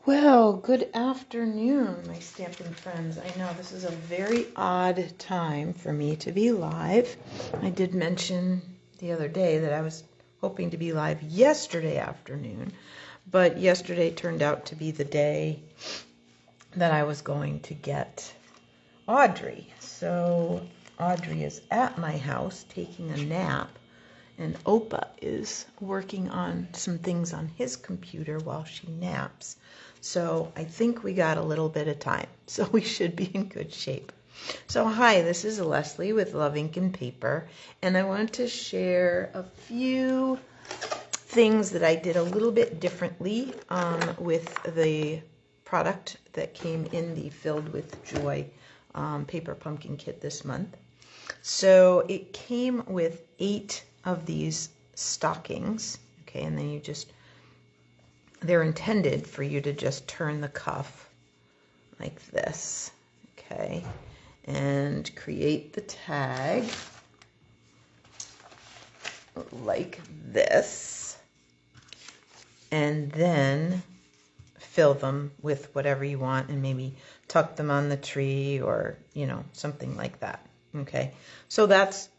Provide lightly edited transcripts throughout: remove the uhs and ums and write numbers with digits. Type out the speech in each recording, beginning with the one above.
Well, good afternoon, my Stampin' friends. I know this is a very odd time for me to be live. I did mention the other day that I was hoping to be live yesterday afternoon, but yesterday turned out to be the day that I was going to get Audrey. So Audrey is at my house taking a nap, and Opa is working on some things on his computer while she naps. So I think we got a little bit of time, so we should be in good shape. So hi, this is Leslie with LuvINK&Paper, and I want to share a few things that I did a little bit differently with the product that came in the Filled with Joy paper pumpkin kit this month. So it came with 8 of these stockings, okay, and then they're intended for you to just turn the cuff like this, okay, and create the tag like this, and then fill them with whatever you want and maybe tuck them on the tree or, something like that, okay. So that's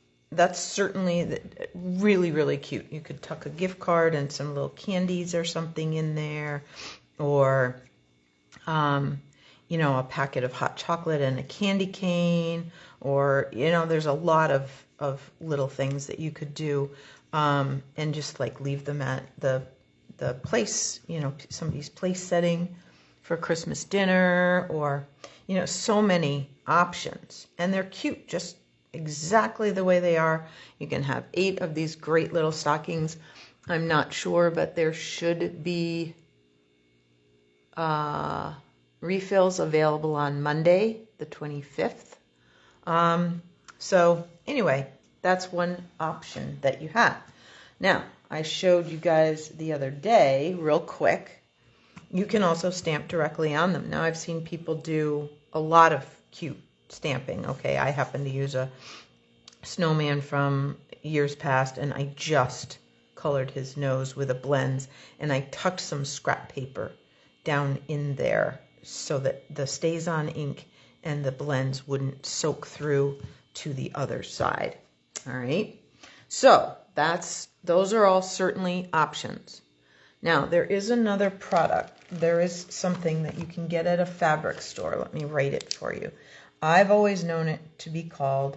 certainly really, really cute. You could tuck a gift card and some little candies or something in there, or, a packet of hot chocolate and a candy cane, or, there's a lot of little things that you could do, and just like leave them at the place, somebody's place setting for Christmas dinner, or, so many options. And they're cute, just exactly the way they are. You can have 8 of these great little stockings. I'm not sure, but there should be refills available on Monday, the 25th. So anyway, that's one option that you have. Now, I showed you guys the other day, real quick, you can also stamp directly on them. Now, I've seen people do a lot of cute stamping. Okay, I happen to use a snowman from years past, and I just colored his nose with a blends, and I tucked some scrap paper down in there so that the stays on ink and the blends wouldn't soak through to the other side. All right, so those are all certainly options. Now, there is another product. There is something that you can get at a fabric store. Let me write it for you. I've always known it to be called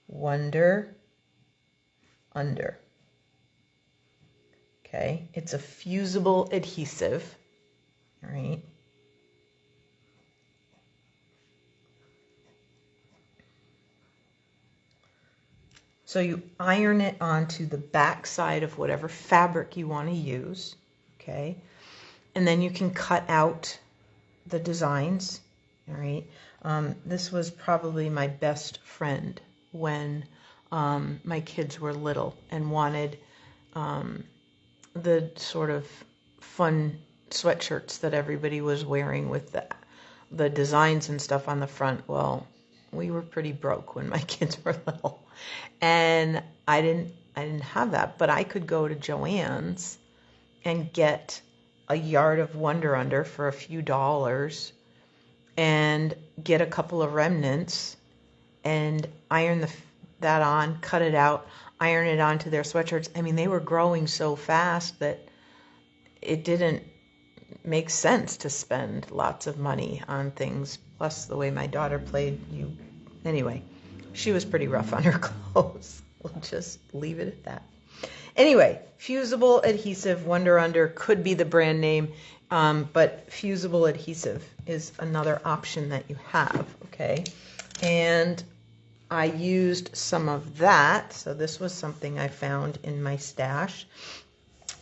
Wonder Under. Okay, it's a fusible adhesive. All right. So you iron it onto the back side of whatever fabric you want to use, okay? And then you can cut out the designs, all right? This was probably my best friend when my kids were little and wanted the sort of fun sweatshirts that everybody was wearing with the designs and stuff on the front. Well, we were pretty broke when my kids were little, and I didn't have that, but I could go to Joann's and get a yard of Wonder Under for a few dollars and get a couple of remnants and iron that on, cut it out, iron it onto their sweatshirts. I mean, they were growing so fast that it didn't make sense to spend lots of money on things. Plus, the way my daughter played, anyway, she was pretty rough on her clothes. We'll just leave it at that. Anyway, fusible adhesive Wonder Under could be the brand name, but fusible adhesive is another option that you have, okay? And I used some of that. So this was something I found in my stash.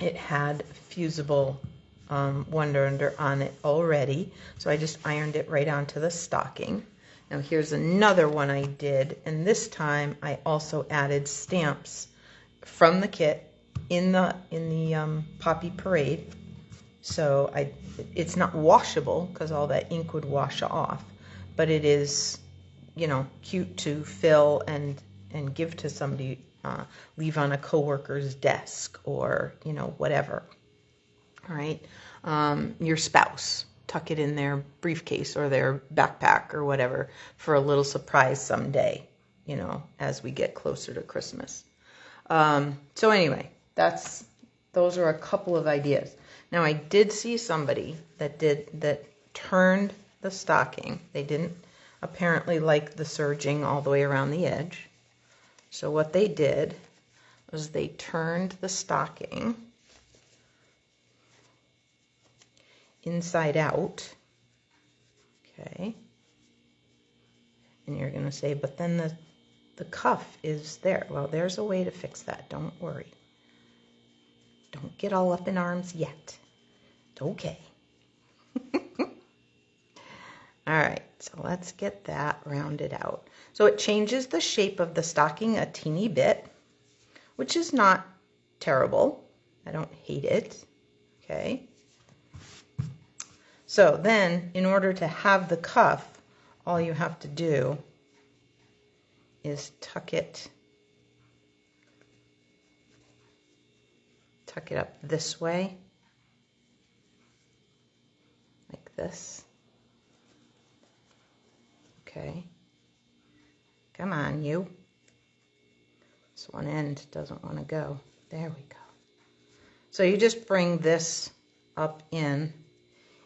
It had fusible Wonder Under on it already, so I just ironed it right onto the stocking. Now here's another one I did, and this time I also added stamps from the kit in the Poppy Parade. So it's not washable because all that ink would wash off, but it is, cute to fill and give to somebody, leave on a coworker's desk, or whatever. All right. Your spouse, tuck it in their briefcase or their backpack or whatever for a little surprise someday, you know, as we get closer to Christmas. So anyway, those are a couple of ideas. Now I did see somebody that turned the stocking. They didn't apparently like the serging all the way around the edge. So what they did was they turned the stocking inside out. Okay. And you're going to say, but then the cuff is there. Well, there's a way to fix that. Don't worry. Don't get all up in arms yet. It's okay. All right, so let's get that rounded out. So it changes the shape of the stocking a teeny bit, which is not terrible. I don't hate it. Okay. So then, in order to have the cuff, all you have to do is tuck it up this way, like this. Okay. Come on, you. This one end doesn't want to go. There we go. So you just bring this up in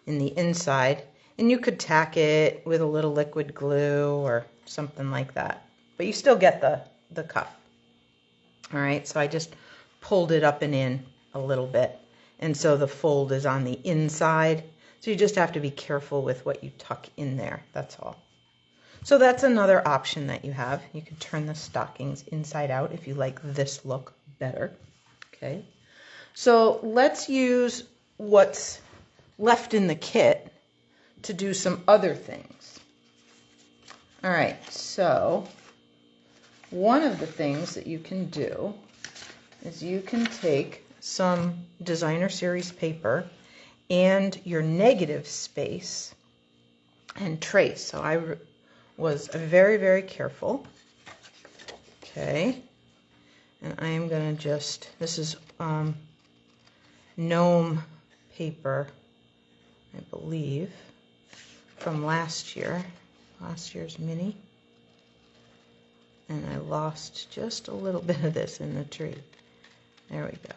the inside, and you could tack it with a little liquid glue or something like that. But you still get the cuff. All right, so I just pulled it up and in a little bit. And so the fold is on the inside. So you just have to be careful with what you tuck in there. That's all. So that's another option that you have. You can turn the stockings inside out if you like this look better. Okay. So let's use what's left in the kit to do some other things. All right, so one of the things that you can do is you can take some designer series paper and your negative space and trace. So I was very, very careful. Okay, and I am going to just, this is gnome paper, I believe, from last year's mini. And I lost just a little bit of this in the tree. There we go.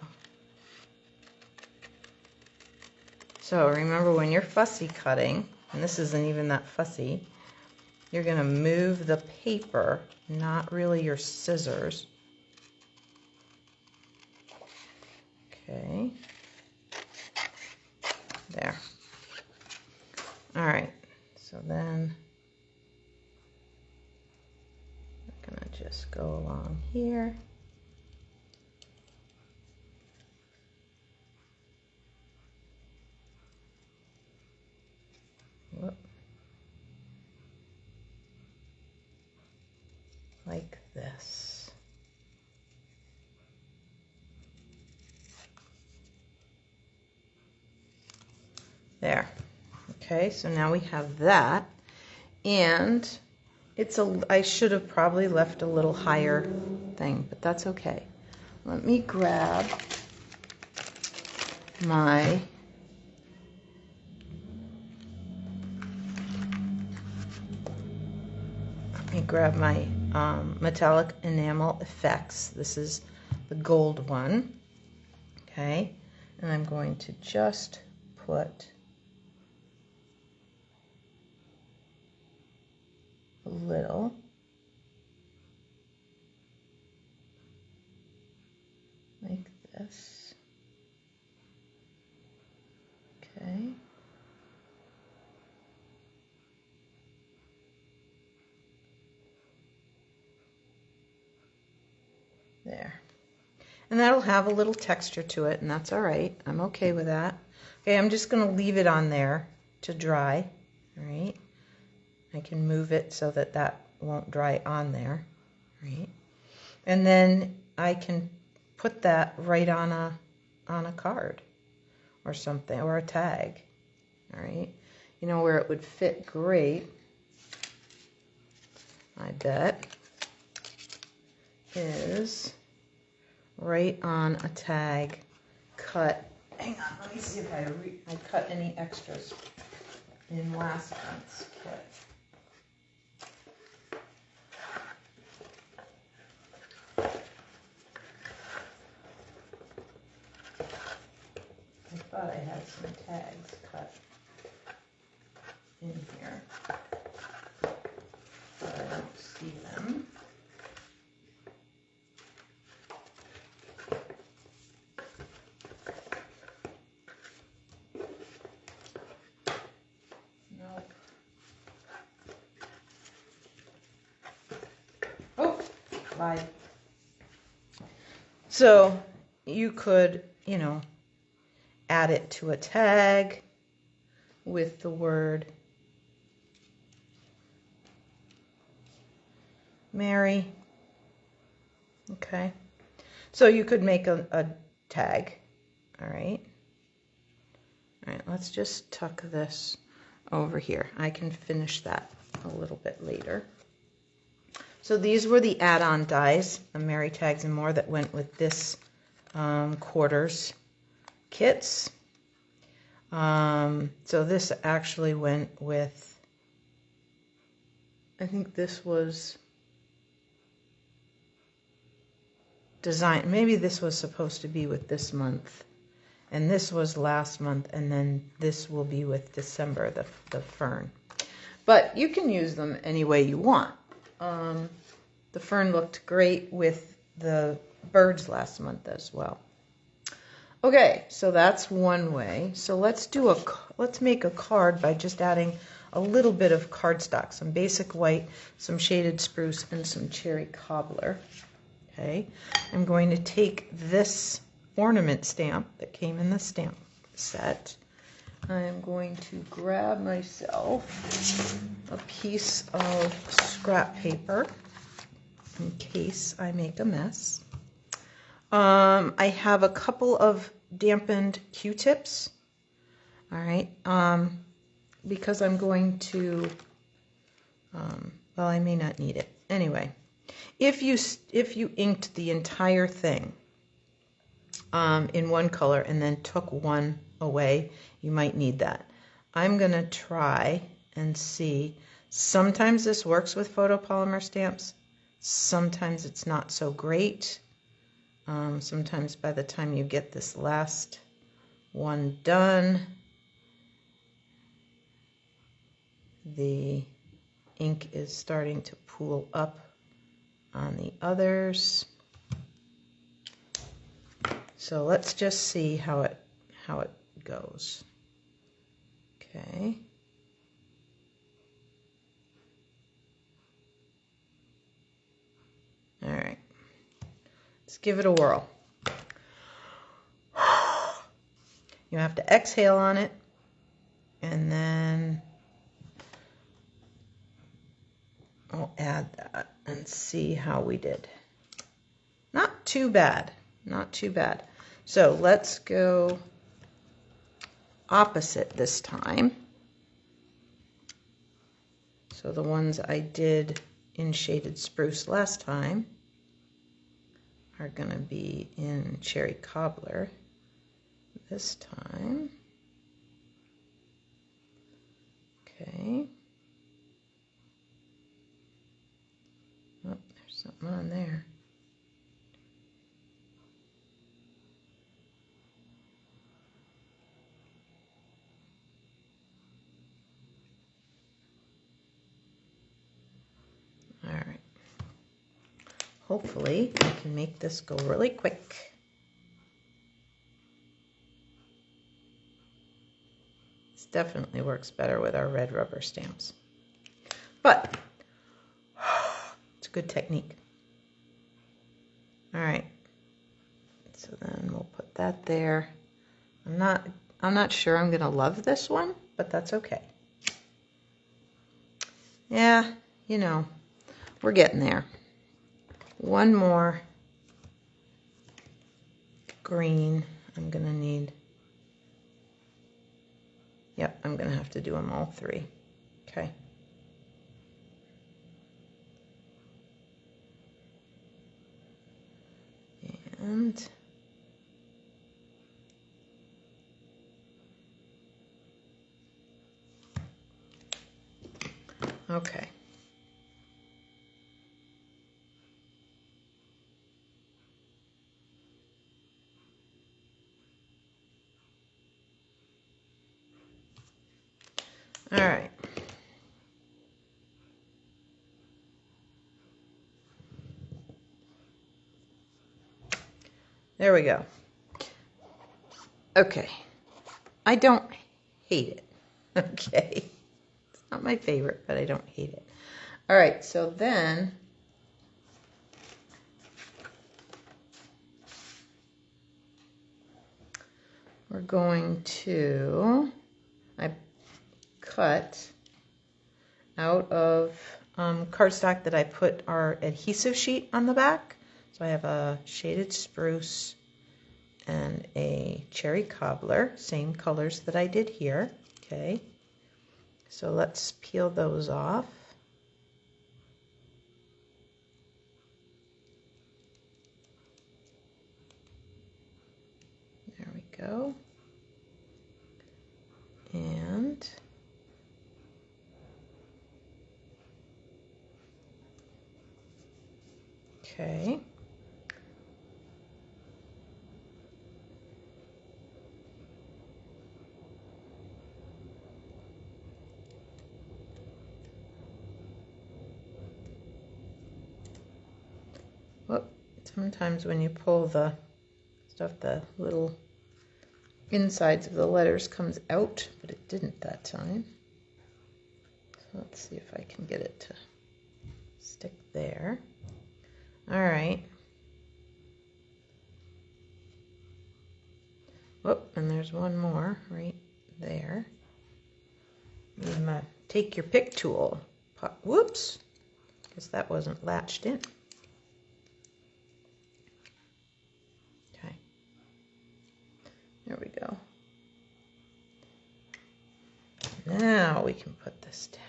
So remember, when you're fussy cutting, and this isn't even that fussy, you're going to move the paper, not really your scissors. Okay. There. All right. So then I'm going to just go along here. Whoop. Like this. There. Okay, so now we have that, and I should have probably left a little higher thing, but that's okay. Let me grab my metallic enamel effects. This is the gold one. Okay, and I'm going to just put a little like this. Okay. There. And that'll have a little texture to it, and that's all right. I'm okay with that. Okay, I'm just going to leave it on there to dry. All right. I can move it so that that won't dry on there. Right. And then I can put that right on a card or something, or a tag. All right. You know where it would fit great, I bet, is right on a tag cut hang on, let me see if I cut any extras in last month's kit. I thought I had some tags cut in here, but I don't see them. Nope. Oh, lied. So you could, you know, add it to a tag with the word Mary. Okay. So you could make a tag. All right. All right, let's just tuck this over here. I can finish that a little bit later. So these were the add-on dies, the Mary Tags and More, that went with this quarters kits. So this actually went with, I think this was design. Maybe this was supposed to be with this month, and this was last month, and then this will be with December, the fern. But you can use them any way you want. The fern looked great with the birds last month as well. Okay, so that's one way. So let's make a card by just adding a little bit of cardstock, some basic white, some shaded spruce, and some cherry cobbler. Okay, I'm going to take this ornament stamp that came in the stamp set. I'm going to grab myself a piece of scrap paper in case I make a mess. I have a couple of dampened Q-tips, all right, because I'm going to, well, I may not need it. Anyway, if you inked the entire thing in one color and then took one away, you might need that. I'm going to try and see. Sometimes this works with photopolymer stamps. Sometimes it's not so great. Sometimes by the time you get this last one done, the ink is starting to pool up on the others. So let's just see how it goes. Okay. All right. Let's give it a whirl. You have to exhale on it, and then I'll add that and see how we did. Not too bad, not too bad. So let's go opposite this time. So the ones I did in shaded spruce last time are going to be in cherry cobbler this time. Okay. Oh, there's something on there. All right. Hopefully I can make this go really quick. This definitely works better with our red rubber stamps. But it's a good technique. All right. So then we'll put that there. I'm not sure I'm going to love this one, but that's okay. Yeah, you know, we're getting there. One more green I'm going to need. Yep, I'm going to have to do them all three. Okay. And Okay. All right. There we go. Okay. I don't hate it. Okay. It's not my favorite, but I don't hate it. All right, so then we're going to, I cut out of cardstock that I put our adhesive sheet on the back. So I have a shaded spruce and a cherry cobbler, same colors that I did here. Okay, so let's peel those off. There we go. And okay. Well, sometimes when you pull the stuff, the little insides of the letters comes out, but it didn't that time. So let's see if I can get it to stick there. All right. Whoop, and there's one more right there. Take your pick tool. Whoops, guess that wasn't latched in. Okay, there we go. Now we can put this down.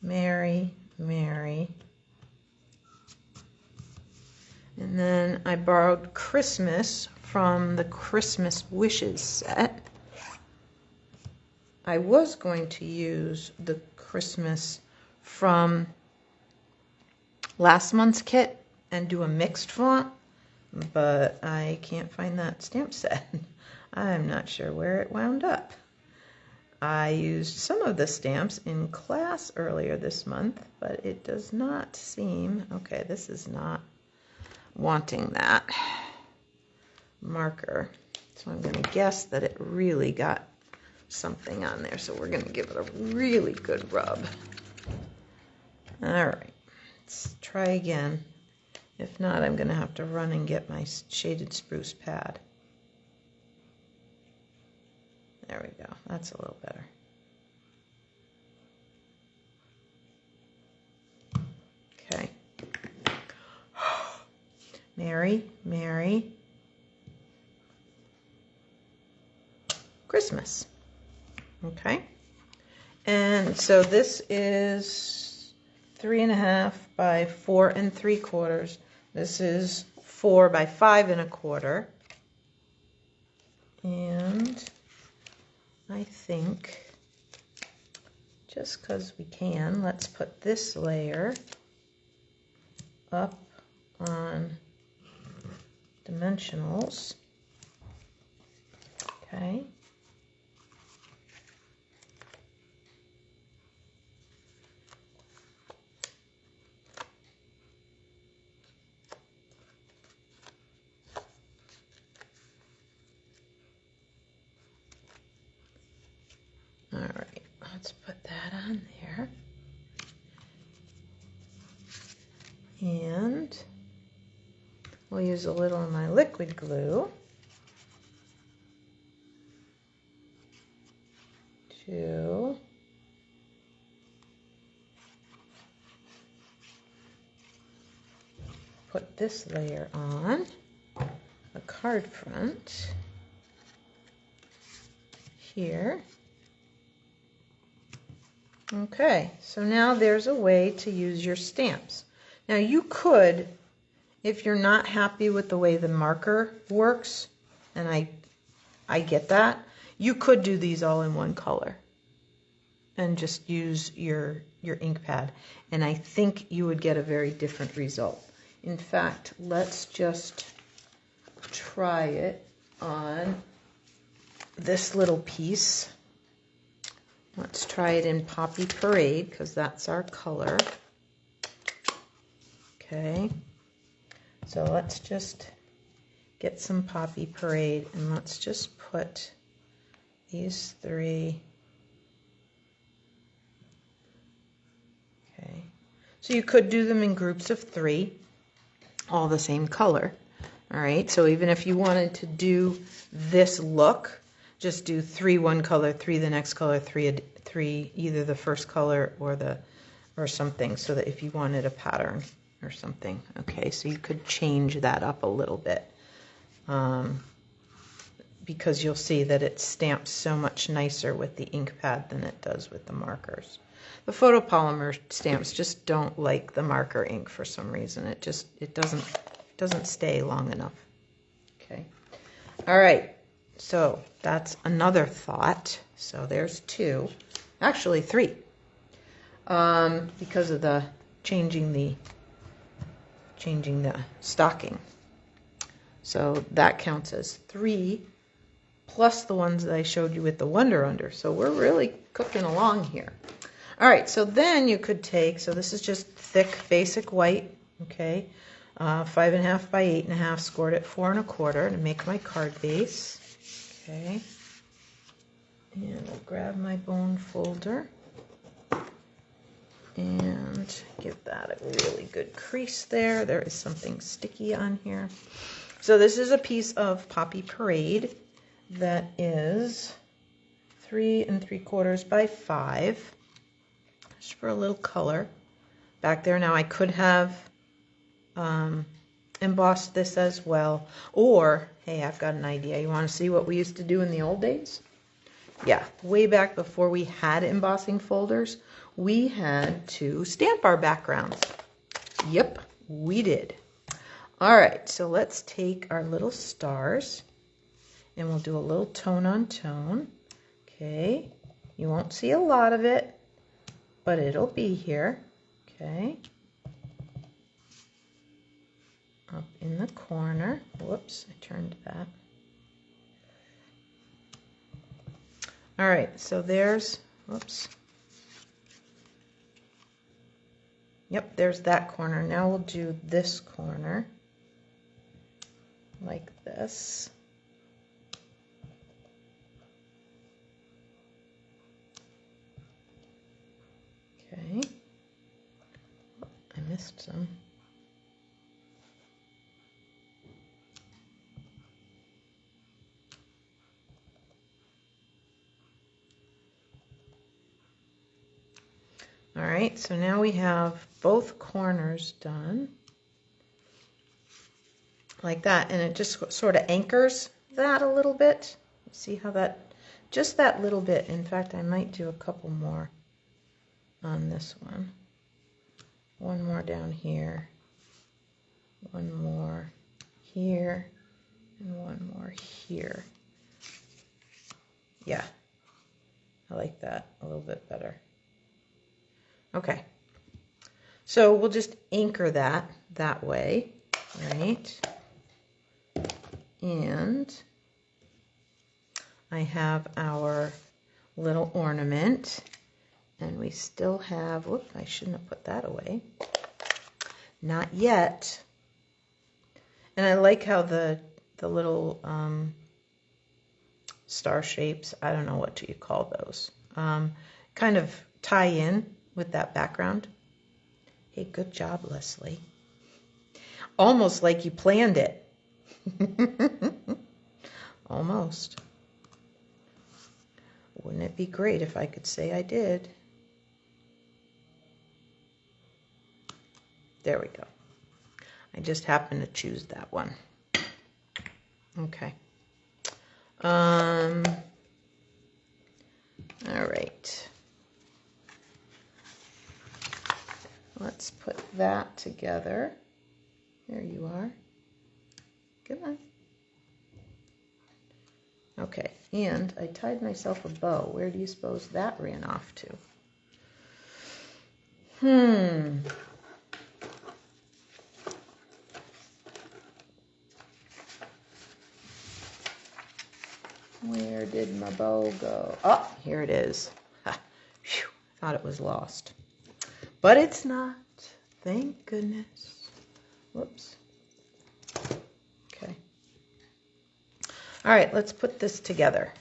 Mary, Mary. And then I borrowed Christmas from the Christmas Wishes set. I was going to use the Christmas from last month's kit and do a mixed font, but I can't find that stamp set. I'm not sure where it wound up. I used some of the stamps in class earlier this month, but it does not seem, okay, this is not wanting that marker. So I'm going to guess that it really got something on there. So we're going to give it a really good rub. All right, let's try again. If not, I'm going to have to run and get my shaded spruce pad. There we go. That's a little better. Okay. Mary, Mary. Christmas. Okay. And so this is 3.5 by 4 3/4. This is 4 by 5 1/4. And I think, just because we can, let's put this layer up on dimensionals. Okay. All right, let's put that on there. And we'll use a little of my liquid glue to put this layer on a card front here. Okay, so now there's a way to use your stamps. Now you could, if you're not happy with the way the marker works, and I get that, you could do these all in one color and just use your ink pad. And I think you would get a very different result. In fact, let's just try it on this little piece. Let's try it in Poppy Parade because that's our color. Okay, so let's just get some Poppy Parade and let's just put these three. Okay, so you could do them in groups of 3, all the same color. All right, so even if you wanted to do this look, just do 3 one color, 3 the next color, 3 either the first color or something, so that if you wanted a pattern or something. Okay, so you could change that up a little bit because you'll see that it stamps so much nicer with the ink pad than it does with the markers. The photopolymer stamps just don't like the marker ink for some reason. It doesn't stay long enough. Okay. All right. So that's another thought. So there's 2, actually 3, because of the changing the stocking. So that counts as 3 plus the ones that I showed you with the Wonder Under. So we're really cooking along here. All right, so then you could take, so this is just thick basic white, okay, 5.5 by 8.5, scored at 4 1/4 to make my card base. Okay, and I'll grab my bone folder and give that a really good crease there. There is something sticky on here. So this is a piece of Poppy Parade that is 3 3/4 by 5, just for a little color back there. Now I could have embossed this as well, or hey, I've got an idea. You want to see what we used to do in the old days? Yeah, way back before we had embossing folders, we had to stamp our backgrounds. Yep, we did. All right, so let's take our little stars and we'll do a little tone on tone. Okay, you won't see a lot of it, but it'll be here. Okay, up in the corner. Whoops, I turned that. All right, so there's, whoops. Yep, there's that corner. Now we'll do this corner like this. Okay, I missed some. All right, so now we have both corners done like that, and it just sort of anchors that a little bit. See how that, just that little bit. In fact, I might do a couple more on this one. One more down here, one more here, and one more here. Yeah, I like that a little bit better. Okay, so we'll just anchor that way, right? And I have our little ornament, and we still have, whoop, I shouldn't have put that away. Not yet. And I like how the little star shapes, I don't know what you call those, kind of tie in with that background. Hey, good job, Leslie. Almost like you planned it. Almost. Wouldn't it be great if I could say I did? There we go. I just happened to choose that one. Okay. All right. Let's put that together. There you are. Come on. Okay, and I tied myself a bow. Where do you suppose that ran off to? Where did my bow go? Oh, here it is. Ha. Phew. Thought it was lost. But it's not. Thank goodness. Whoops. Okay. All right, let's put this together.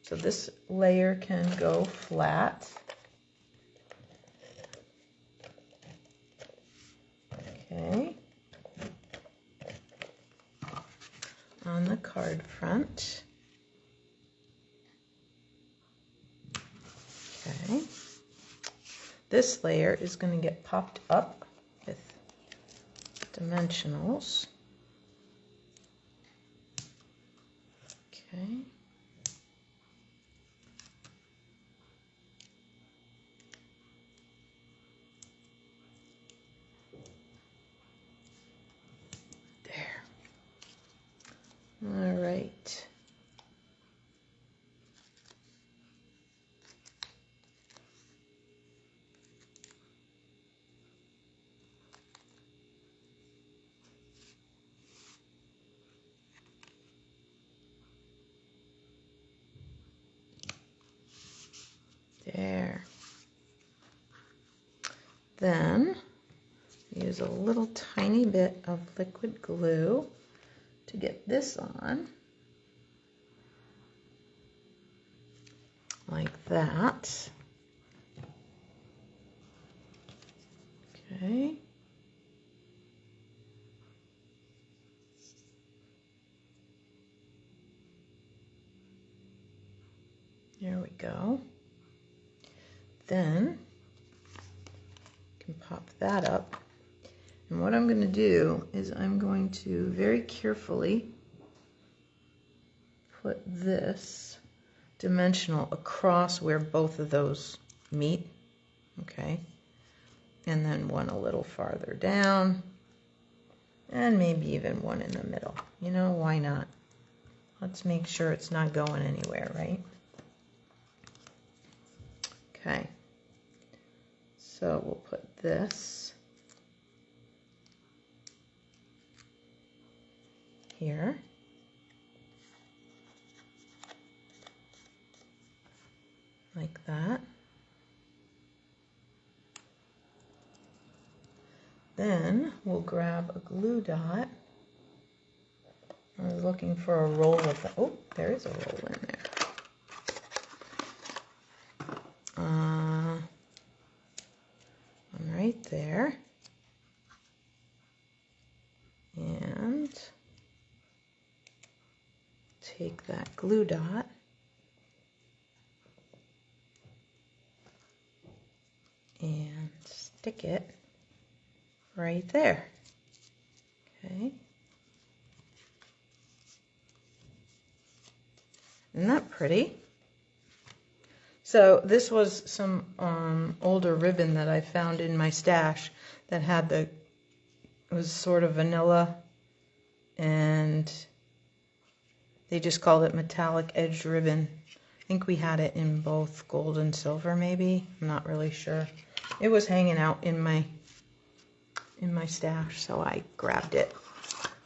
So this layer can go flat. Okay. On the card front. Okay. This layer is going to get popped up with dimensionals. Okay. There. All right. There. Then use a little tiny bit of liquid glue to get this on, like that. Okay. There we go. Then you can pop that up. And what I'm going to do is I'm going to very carefully put this dimensional across where both of those meet. Okay. And then one a little farther down. And maybe even one in the middle. You know, why not? Let's make sure it's not going anywhere, right? Okay. So we'll put this here. Like that. Then we'll grab a glue dot. I was looking for a roll of the, oh, there is a roll in there. One right there. And take that glue dot and stick it right there. Okay. Isn't that pretty? So this was some older ribbon that I found in my stash that had it was sort of vanilla, and they just called it metallic edged ribbon. I think we had it in both gold and silver, maybe. I'm not really sure. It was hanging out in my stash, so I grabbed it.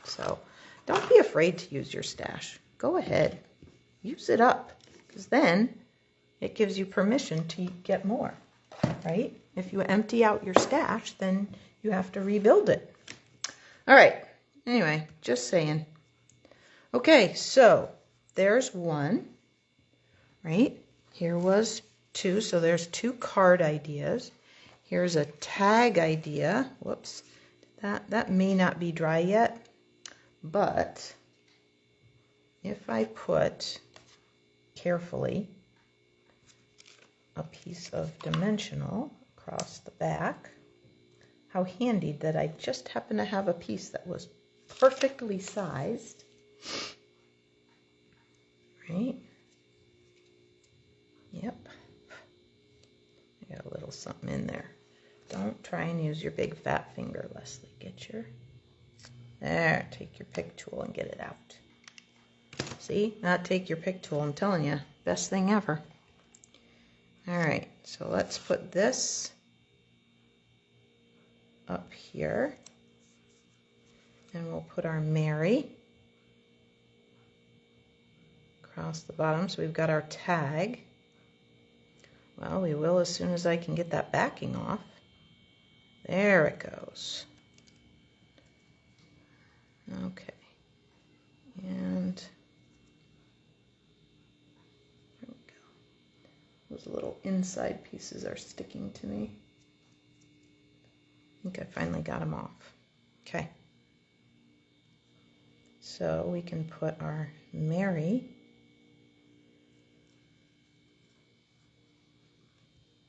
So don't be afraid to use your stash. Go ahead. Use it up, because then it gives you permission to get more, right? If you empty out your stash, then you have to rebuild it. All right. Anyway, just saying. Okay, so there's one, right? Here was two, so there's two card ideas. Here's a tag idea. Whoops. That may not be dry yet, but if I put carefully a piece of dimensional across the back, how handy that I just happen to have a piece that was perfectly sized, right? Yep. I got a little something in there. Don't try and use your big fat finger, Leslie. Get your There, take your pick tool and get it out. See, not take your pick tool, I'm telling you, best thing ever. All right, so let's put this up here. And we'll put our Mary across the bottom. So we've got our tag. Well, we will as soon as I can get that backing off. There it goes. Okay. And there we go. Those little inside pieces are sticking to me. I think I finally got them off. Okay. So we can put our Mary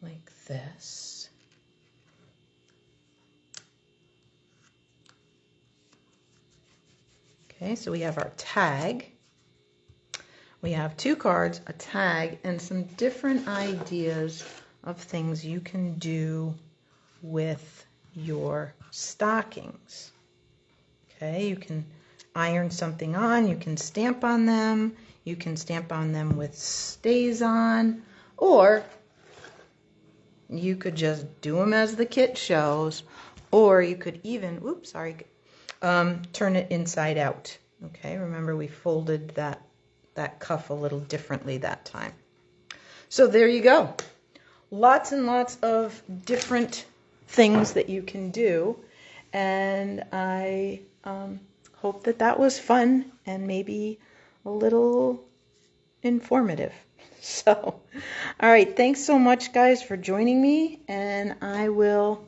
like this. Okay, so we have our tag. We have 2 cards, a tag, and some different ideas of things you can do with your stockings. Okay, you can iron something on, you can stamp on them with stays on, or you could just do them as the kit shows, or you could even, oops, sorry, turn it inside out. Okay, remember we folded that cuff a little differently that time. So there you go. Lots and lots of different things that you can do, and I hope that was fun and maybe a little informative. So, all right, thanks so much, guys, for joining me, and I will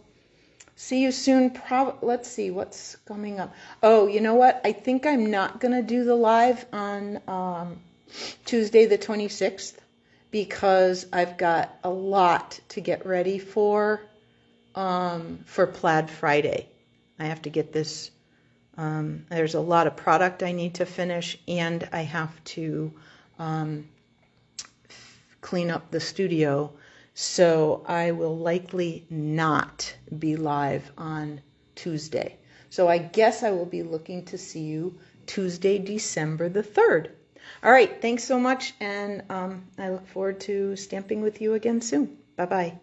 see you soon. Let's see what's coming up. Oh, you know what? I think I'm not going to do the live on Tuesday the 26th because I've got a lot to get ready for Plaid Friday. I have to get this. There's a lot of product I need to finish, and I have to clean up the studio. So I will likely not be live on Tuesday. So I guess I will be looking to see you Tuesday, December the 3rd. All right, thanks so much, and I look forward to stamping with you again soon. Bye-bye.